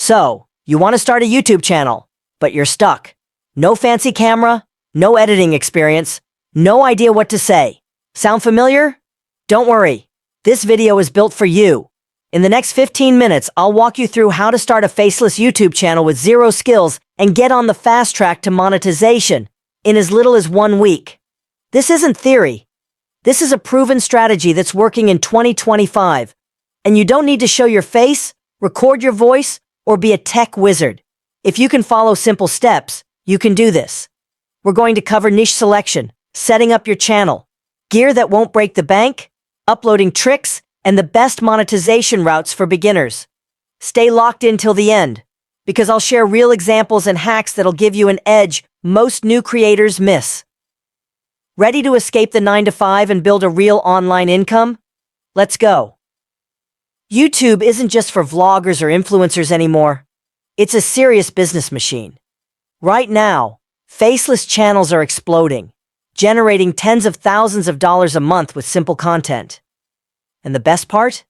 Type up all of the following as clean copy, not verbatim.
So, you want to start a YouTube channel, but you're stuck. No fancy camera, no editing experience, no idea what to say. Sound familiar? Don't worry. This video is built for you. In the next 15 minutes, I'll walk you through how to start a faceless YouTube channel with zero skills and get on the fast track to monetization in as little as 1 week. This isn't theory. This is a proven strategy that's working in 2025. And you don't need to show your face, record your voice, or be a tech wizard. If you can follow simple steps, you can do this. We're going to cover niche selection, setting up your channel, gear that won't break the bank, uploading tricks, and the best monetization routes for beginners. Stay locked in till the end, because I'll share real examples and hacks that'll give you an edge most new creators miss. Ready to escape the 9-to-5 and build a real online income? Let's go. YouTube isn't just for vloggers or influencers anymore. It's a serious business machine. Right now, faceless channels are exploding, generating tens of thousands of dollars a month with simple content. And the best part?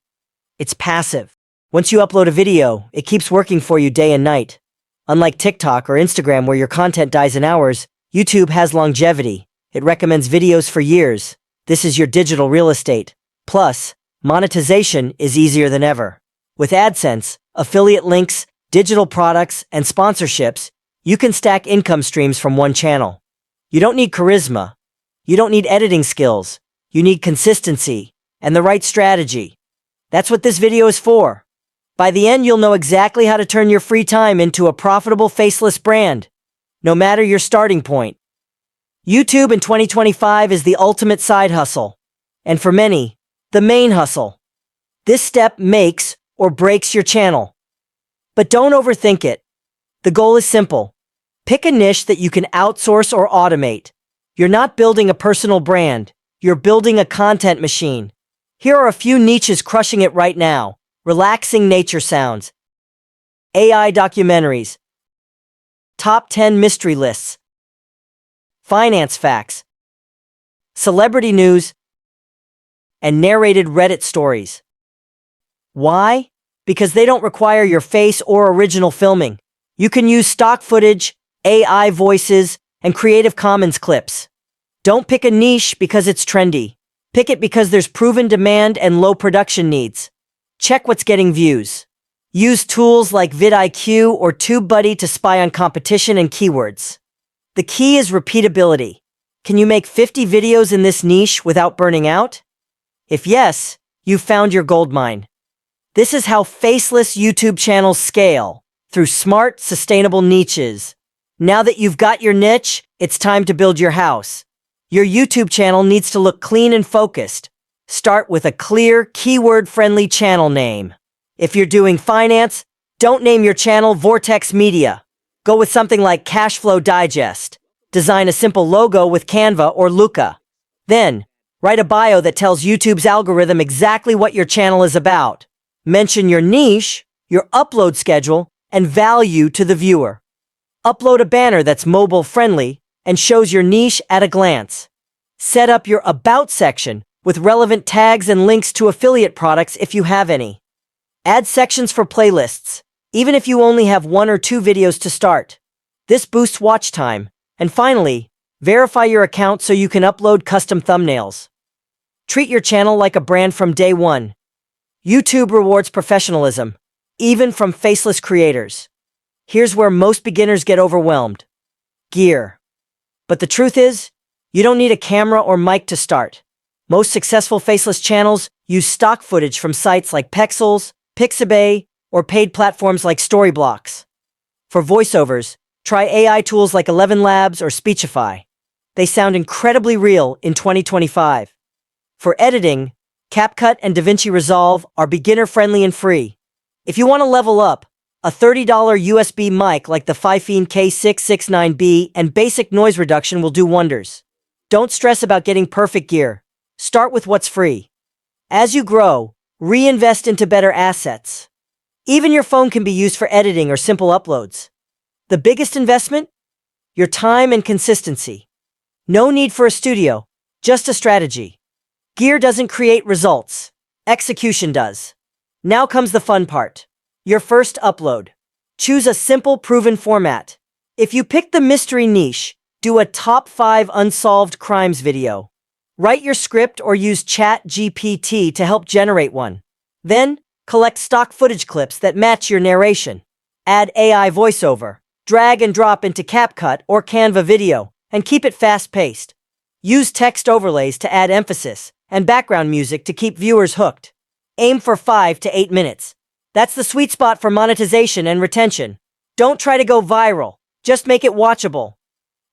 It's passive. Once you upload a video, it keeps working for you day and night. Unlike TikTok or Instagram where your content dies in hours, YouTube has longevity. It recommends videos for years. This is your digital real estate. Plus, monetization is easier than ever. With AdSense, affiliate links, digital products, and sponsorships, you can stack income streams from one channel. You don't need charisma. You don't need editing skills. You need consistency and the right strategy. That's what this video is for. By the end, you'll know exactly how to turn your free time into a profitable faceless brand, no matter your starting point. YouTube in 2025 is the ultimate side hustle, and for many, the main hustle. This step makes or breaks your channel. But don't overthink it. The goal is simple. Pick a niche that you can outsource or automate. You're not building a personal brand. You're building a content machine. Here are a few niches crushing it right now. Relaxing nature sounds, AI documentaries, top 10 mystery lists, finance facts, celebrity news, and narrated Reddit stories. Why? Because they don't require your face or original filming. You can use stock footage, AI voices, and Creative Commons clips. Don't pick a niche because it's trendy. Pick it because there's proven demand and low production needs. Check what's getting views. Use tools like vidIQ or TubeBuddy to spy on competition and keywords. The key is repeatability. Can you make 50 videos in this niche without burning out? If yes, you've found your goldmine. This is how faceless YouTube channels scale, through smart, sustainable niches. Now that you've got your niche, it's time to build your house. Your YouTube channel needs to look clean and focused. Start with a clear, keyword-friendly channel name. If you're doing finance, don't name your channel Vortex Media. Go with something like Cashflow Digest. Design a simple logo with Canva or Luca. Then, write a bio that tells YouTube's algorithm exactly what your channel is about. Mention your niche, your upload schedule, and value to the viewer. Upload a banner that's mobile-friendly and shows your niche at a glance. Set up your About section with relevant tags and links to affiliate products if you have any. Add sections for playlists, even if you only have 1 or 2 videos to start. This boosts watch time. And finally, verify your account so you can upload custom thumbnails. Treat your channel like a brand from day one. YouTube rewards professionalism, even from faceless creators. Here's where most beginners get overwhelmed. Gear. But the truth is, you don't need a camera or mic to start. Most successful faceless channels use stock footage from sites like Pexels, Pixabay, or paid platforms like Storyblocks. For voiceovers, try AI tools like 11 Labs or Speechify. They sound incredibly real in 2025. For editing, CapCut and DaVinci Resolve are beginner-friendly and free. If you want to level up, a $30 USB mic like the Fifine K669B and basic noise reduction will do wonders. Don't stress about getting perfect gear. Start with what's free. As you grow, reinvest into better assets. Even your phone can be used for editing or simple uploads. The biggest investment? Your time and consistency. No need for a studio, just a strategy. Gear doesn't create results. Execution does. Now comes the fun part. Your first upload. Choose a simple, proven format. If you pick the mystery niche, do a top 5 unsolved crimes video. Write your script or use ChatGPT to help generate one. Then, collect stock footage clips that match your narration. Add AI voiceover. Drag and drop into CapCut or Canva video, and keep it fast-paced. Use text overlays to add emphasis, and background music to keep viewers hooked. Aim for 5 to 8 minutes. That's the sweet spot for monetization and retention. Don't try to go viral, just make it watchable.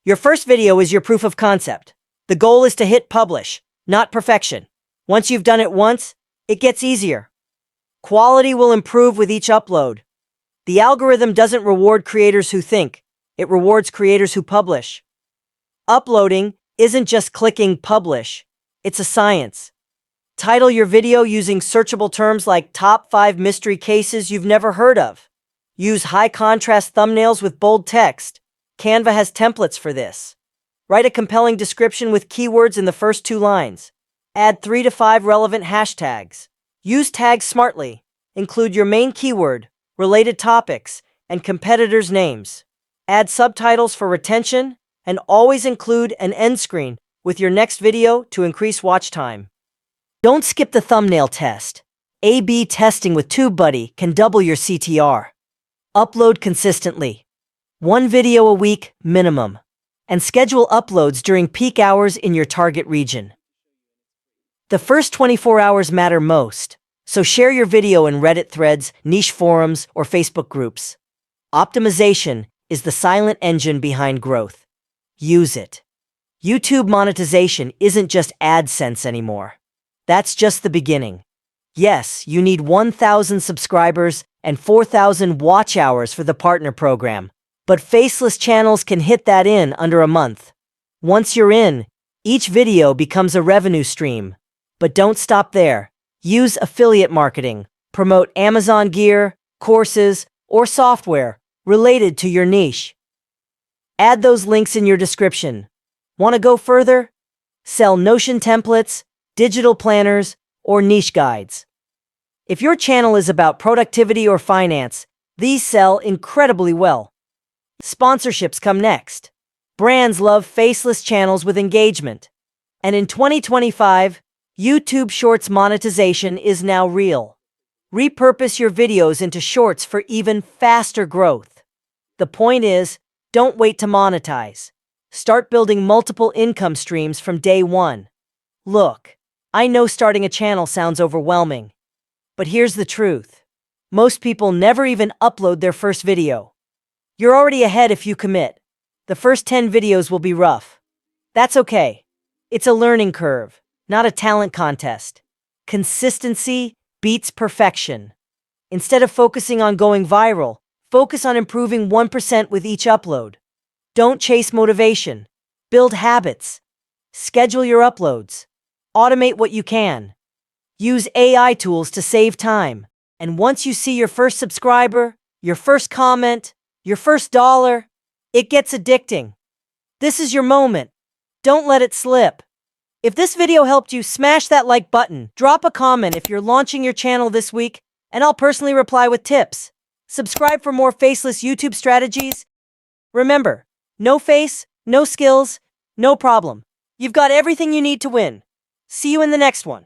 Your first video is your proof of concept. The goal is to hit publish, not perfection. Once you've done it once, it gets easier. Quality will improve with each upload. The algorithm doesn't reward creators who think, it rewards creators who publish. Uploading isn't just clicking publish, it's a science. Title your video using searchable terms like top 5 mystery cases you've never heard of. Use high contrast thumbnails with bold text. Canva has templates for this. Write a compelling description with keywords in the first 2 lines. Add 3 to 5 relevant hashtags. Use tags smartly. Include your main keyword, related topics, and competitors' names. Add subtitles for retention, and always include an end screen with your next video to increase watch time. Don't skip the thumbnail test. A/B testing with TubeBuddy can double your CTR. Upload consistently. 1 video a week minimum. And schedule uploads during peak hours in your target region. The first 24 hours matter most, so share your video in Reddit threads, niche forums, or Facebook groups. Optimization is the silent engine behind growth. Use it. YouTube monetization isn't just AdSense anymore. That's just the beginning. Yes, you need 1,000 subscribers and 4,000 watch hours for the partner program, but Faceless channels can hit that in under a month. Once you're in, each video becomes a revenue stream. But don't stop there. Use affiliate marketing. Promote Amazon gear, courses, or software related to your niche. Add those links in your description. Want to go further? Sell Notion templates, digital planners, or niche guides. If your channel is about productivity or finance, these sell incredibly well. Sponsorships come next. Brands love faceless channels with engagement. And in 2025, YouTube Shorts monetization is now real. Repurpose your videos into shorts for even faster growth. The point is, don't wait to monetize. Start building multiple income streams from day one. Look, I know starting a channel sounds overwhelming, but here's the truth. Most people never even upload their first video. You're already ahead if you commit. The first 10 videos will be rough. That's okay. It's a learning curve, not a talent contest. Consistency beats perfection. Instead of focusing on going viral, focus on improving 1% with each upload. Don't chase motivation. Build habits. Schedule your uploads. Automate what you can. Use AI tools to save time. And once you see your first subscriber, your first comment, your first dollar, it gets addicting. This is your moment. Don't let it slip. If this video helped you, smash that like button. Drop a comment if you're launching your channel this week, and I'll personally reply with tips. Subscribe for more faceless YouTube strategies. Remember, no face, no skills, no problem. You've got everything you need to win. See you in the next one.